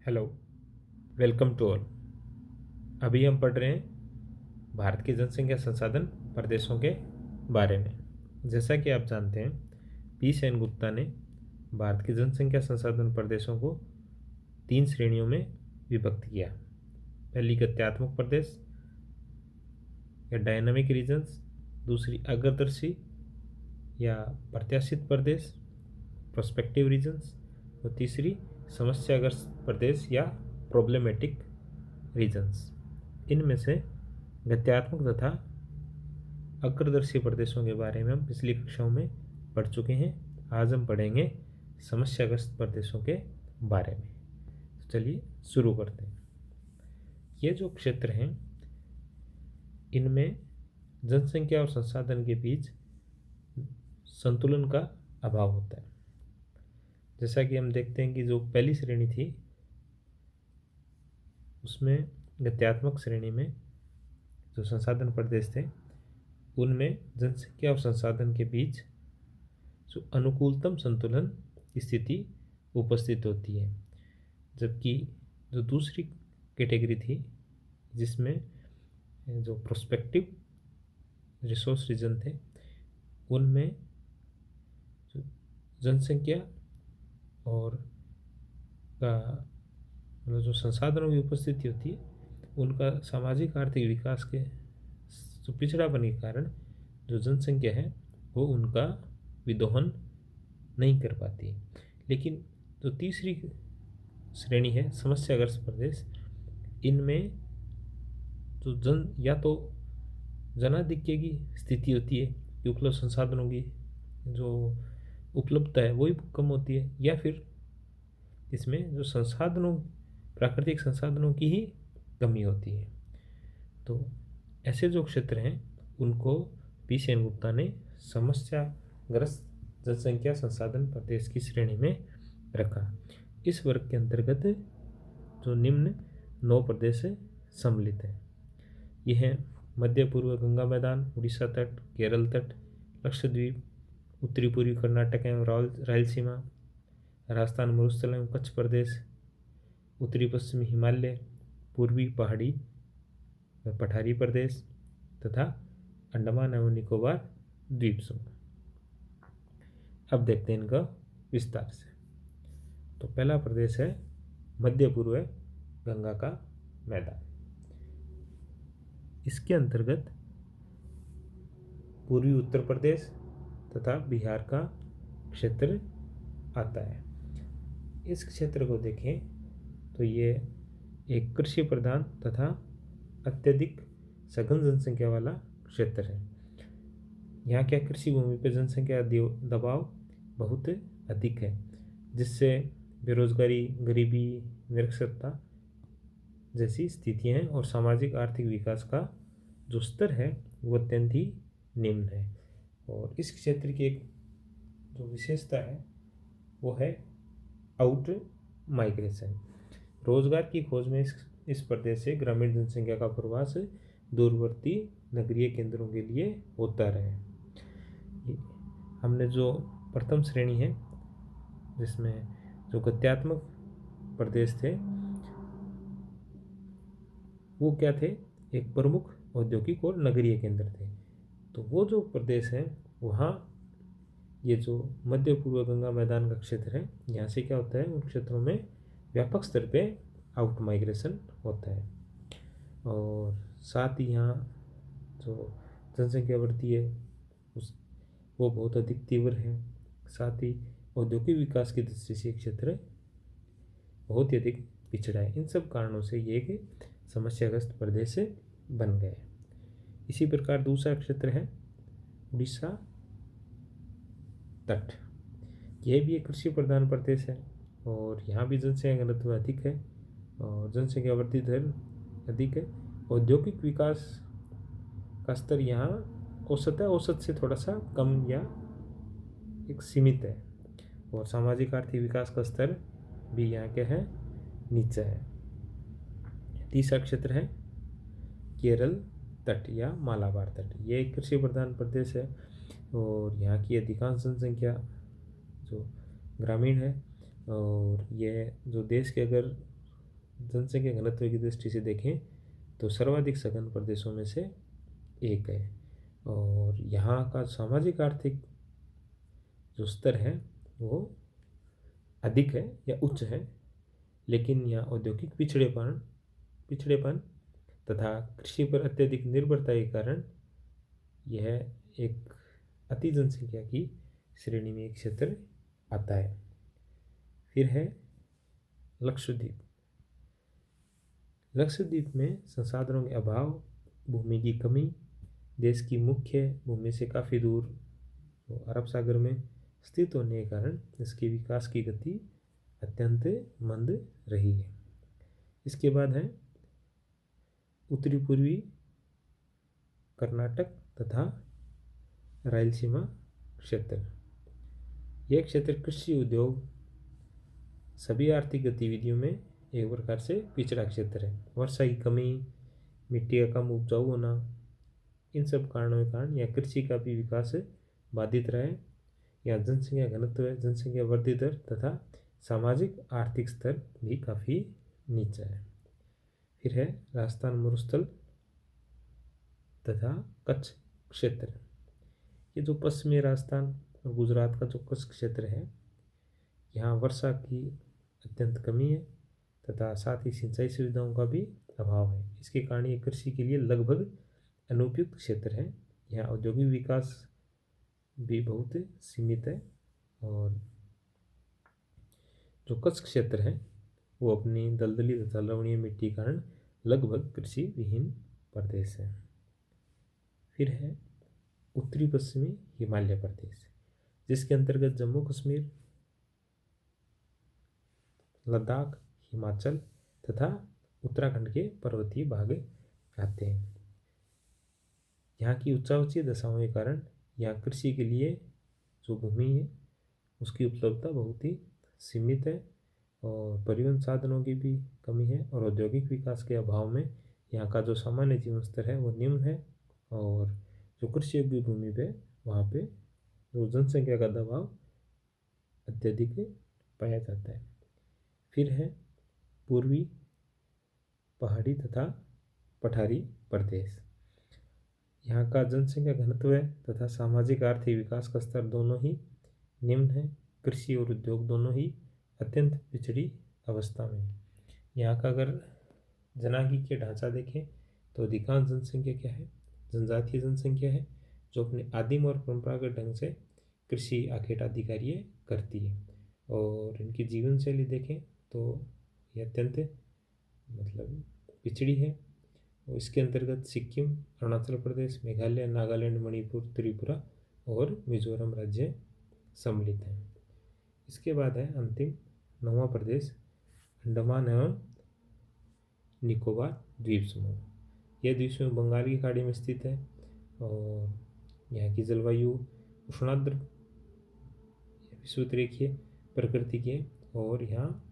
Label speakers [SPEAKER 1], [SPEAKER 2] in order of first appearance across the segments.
[SPEAKER 1] Hello, welcome to all. अभी हम पढ़ रहे हैं भारत की जनसंख्या संसाधन प्रदेशों के बारे में। जैसा कि आप जानते हैं, पी सेन गुप्ता ने भारत की जनसंख्या संसाधन प्रदेशों को 3 श्रेणियों में विभक्त किया। पहली गत्यात्मक प्रदेश या डायनामिक रीजन्स, दूसरी अग्रदर्शी या प्रत्याशित प्रदेश प्रोस्पेक्टिव रीजन्स, और तीसरी समस्याग्रस्त प्रदेश या प्रॉब्लमेटिक रीजन्स। इनमें से गत्यात्मक तथा अग्रदर्शी प्रदेशों के बारे में हम पिछली कक्षाओं में पढ़ चुके हैं। आज हम पढ़ेंगे समस्याग्रस्त प्रदेशों के बारे में। तो चलिए शुरू करते हैं। ये जो क्षेत्र हैं, इनमें जनसंख्या और संसाधन के बीच संतुलन का अभाव होता है। जैसा कि हम देखते हैं कि जो पहली श्रेणी थी, उसमें गत्यात्मक श्रेणी में जो संसाधन प्रदेश थे, उनमें जनसंख्या और संसाधन के बीच जो अनुकूलतम संतुलन स्थिति उपस्थित होती है। जबकि जो दूसरी कैटेगरी थी, जिसमें जो प्रोस्पेक्टिव रिसोर्स रीजन थे, उनमें जो जनसंख्या और का मतलब जो संसाधनों की उपस्थिति होती है, उनका सामाजिक आर्थिक विकास के जो पिछड़ापन के कारण जो जनसंख्या है वो उनका विदोहन नहीं कर पाती। लेकिन जो तीसरी श्रेणी है समस्याग्रस्त प्रदेश, इनमें जो या तो जनाधिक्य की स्थिति होती है कि उपलब्ध संसाधनों की जो उपलब्धता है वही कम होती है, या फिर इसमें जो संसाधनों प्राकृतिक संसाधनों की ही कमी होती है। तो ऐसे जो क्षेत्र हैं उनको पी सेन गुप्ता ने समस्याग्रस्त जनसंख्या संसाधन प्रदेश की श्रेणी में रखा। इस वर्ग के अंतर्गत जो निम्न 9 प्रदेश सम्मिलित हैं। ये हैं मध्य पूर्व गंगा मैदान, उड़ीसा तट, केरल तट, लक्षद्वीप, उत्तरी पूर्वी कर्नाटक एवं रायलसीमा, राजस्थान मरुस्थल एवं कच्छ प्रदेश, उत्तरी पश्चिमी हिमालय, पूर्वी पहाड़ी व पठारी प्रदेश तथा अंडमान एवं निकोबार द्वीप समूह। अब देखते हैं इनका विस्तार से। तो पहला प्रदेश है मध्य पूर्व गंगा का मैदान। इसके अंतर्गत पूर्वी उत्तर प्रदेश तथा बिहार का क्षेत्र आता है। इस क्षेत्र को देखें तो ये एक कृषि प्रधान तथा अत्यधिक सघन जनसंख्या वाला क्षेत्र है। यहाँ क्या कृषि भूमि पर जनसंख्या दबाव बहुत अधिक है, जिससे बेरोजगारी, गरीबी, निरक्षरता जैसी स्थितियाँ हैं और सामाजिक आर्थिक विकास का जो स्तर है वो अत्यंत ही निम्न है। और इस क्षेत्र की एक जो विशेषता है वो है आउट माइग्रेशन। रोजगार की खोज में इस प्रदेश से ग्रामीण जनसंख्या का प्रवास दूरवर्ती नगरीय केंद्रों के लिए होता रहे। हमने जो प्रथम श्रेणी है, जिसमें जो गत्यात्मक प्रदेश थे, वो क्या थे? एक प्रमुख औद्योगिक और नगरीय केंद्र थे। तो वो जो प्रदेश हैं, वहाँ ये जो मध्य पूर्व गंगा मैदान का क्षेत्र है, यहाँ से क्या होता है, उन क्षेत्रों में व्यापक स्तर पे आउट माइग्रेशन होता है। और साथ ही यहाँ जो जनसंख्या वृद्धि है वो बहुत अधिक तीव्र है। साथ ही औद्योगिक विकास की दृष्टि से क्षेत्र बहुत ही अधिक पिछड़ा है। इन सब कारणों से ये एक समस्याग्रस्त प्रदेश बन गए। इसी प्रकार दूसरा क्षेत्र है उड़ीसा तट। यह भी एक कृषि प्रधान प्रदेश है और यहाँ भी जनसंख्या घनत्व अधिक है और जनसंख्या वृद्धि दर अधिक है। औद्योगिक विकास का स्तर यहाँ औसत से थोड़ा सा कम या एक सीमित है, और सामाजिक आर्थिक विकास का स्तर भी यहाँ क्या है, नीचा है। तीसरा क्षेत्र है केरल तट या मालाबार तट। ये एक कृषि प्रधान प्रदेश है और यहाँ की अधिकांश जनसंख्या जो ग्रामीण है, और यह जो देश के अगर जनसंख्या घनत्व की दृष्टि से देखें तो सर्वाधिक सघन प्रदेशों में से एक है। और यहाँ का सामाजिक आर्थिक जो स्तर है वो अधिक है या उच्च है, लेकिन यहाँ औद्योगिक पिछड़ेपन तथा कृषि पर अत्यधिक निर्भरता के कारण यह एक अति जनसंख्या की श्रेणी में एक क्षेत्र आता है। फिर है लक्षद्वीप। लक्षद्वीप में संसाधनों के अभाव, भूमि की कमी, देश की मुख्य भूमि से काफ़ी दूर तो अरब सागर में स्थित होने के कारण इसके विकास की गति अत्यंत मंद रही है। इसके बाद है उत्तरी पूर्वी कर्नाटक तथा रायलसीमा क्षेत्र। यह क्षेत्र कृषि, उद्योग, सभी आर्थिक गतिविधियों में एक प्रकार से पिछड़ा क्षेत्र है। वर्षा की कमी, मिट्टी का कम उपजाऊ होना, इन सब कारणों के कारण यह कृषि का भी विकास बाधित रहा है। यहाँ जनसंख्या घनत्व, जनसंख्या वृद्धि दर तथा सामाजिक आर्थिक स्तर भी काफ़ी नीचा है। फिर है राजस्थान मरुस्थल तथा कच्छ क्षेत्र। ये जो पश्चिमी राजस्थान और गुजरात का जो कच्छ क्षेत्र है, यहाँ वर्षा की अत्यंत कमी है तथा साथ ही सिंचाई सुविधाओं का भी अभाव है। इसके कारण ये कृषि के लिए लगभग अनुपयुक्त क्षेत्र है। यहाँ औद्योगिक विकास भी बहुत सीमित है। और जो कच्छ क्षेत्र है वो अपनी दलदली तथा लवणीय मिट्टी के कारण लगभग कृषि विहीन प्रदेश है। फिर है उत्तरी पश्चिमी हिमालय प्रदेश, जिसके अंतर्गत जम्मू कश्मीर, लद्दाख, हिमाचल तथा उत्तराखंड के पर्वतीय भाग आते हैं। यहाँ की उच्चावचीय दशाओं के कारण यहाँ कृषि के लिए जो भूमि है उसकी उपलब्धता बहुत ही सीमित है और परिवहन साधनों की भी कमी है। और औद्योगिक विकास के अभाव में यहाँ का जो सामान्य जीवन स्तर है वो निम्न है। और जो कृषि योग्य भूमि पे वहाँ पे जो जनसंख्या का दबाव अत्यधिक पाया जाता है। फिर है पूर्वी पहाड़ी तथा पठारी प्रदेश। यहाँ का जनसंख्या घनत्व तथा सामाजिक आर्थिक विकास का स्तर दोनों ही निम्न है। कृषि और उद्योग दोनों ही अत्यंत पिछड़ी अवस्था में है। यहाँ का अगर जनांगीय ढांचा देखें तो अधिकांश जनसंख्या क्या है, जनजातीय जनसंख्या है, जो अपने आदिम और परंपरागत ढंग से कृषि आखेट आदि कार्य करती है। और इनकी जीवन शैली देखें तो ये अत्यंत मतलब पिछड़ी है। और इसके अंतर्गत सिक्किम, अरुणाचल प्रदेश, मेघालय, नागालैंड, मणिपुर, त्रिपुरा और मिजोरम राज्य सम्मिलित हैं। इसके बाद है अंतिम 9वां प्रदेश, अंडमान एवं निकोबार द्वीप समूह। यह द्वीप समूह बंगाल की खाड़ी में स्थित है और यहाँ की जलवायु उष्णाद्र विषुवतरेखीय प्रकृति की है। और यहाँ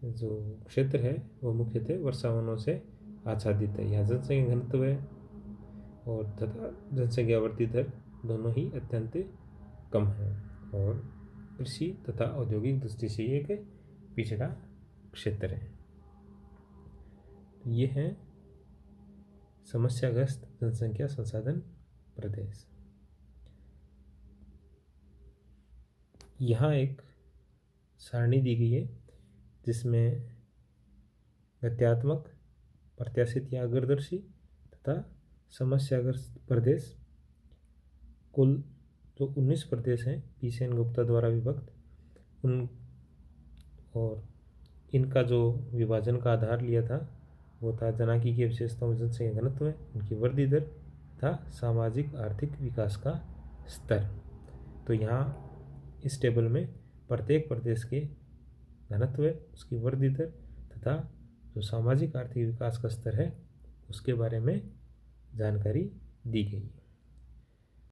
[SPEAKER 1] जो क्षेत्र है वो मुख्यतः वर्षावनों से आच्छादित है। यहाँ जनसंख्या घनत्व है और तथा जनसंख्या वृद्धि दर दोनों ही अत्यंत कम है। और कृषि तथा औद्योगिक दृष्टि से एक पिछड़ा क्षेत्र है। ये है समस्याग्रस्त जनसंख्या संसाधन प्रदेश। यहाँ एक सारणी दी गई है जिसमें गत्यात्मक, प्रत्याशित या अग्रदर्शी तथा समस्याग्रस्त प्रदेश कुल जो 19 प्रदेश हैं पीसेन गुप्ता द्वारा विभक्त उन, और इनका जो विभाजन का आधार लिया था वो था जनांगीय की विशेषताओं, जनसंख्या घनत्व, इनकी वृद्धि दर तथा सामाजिक आर्थिक विकास का स्तर। तो यहाँ इस टेबल में प्रत्येक प्रदेश के घनत्व, उसकी वृद्धि दर तथा जो सामाजिक आर्थिक विकास का स्तर है उसके बारे में जानकारी दी गई है।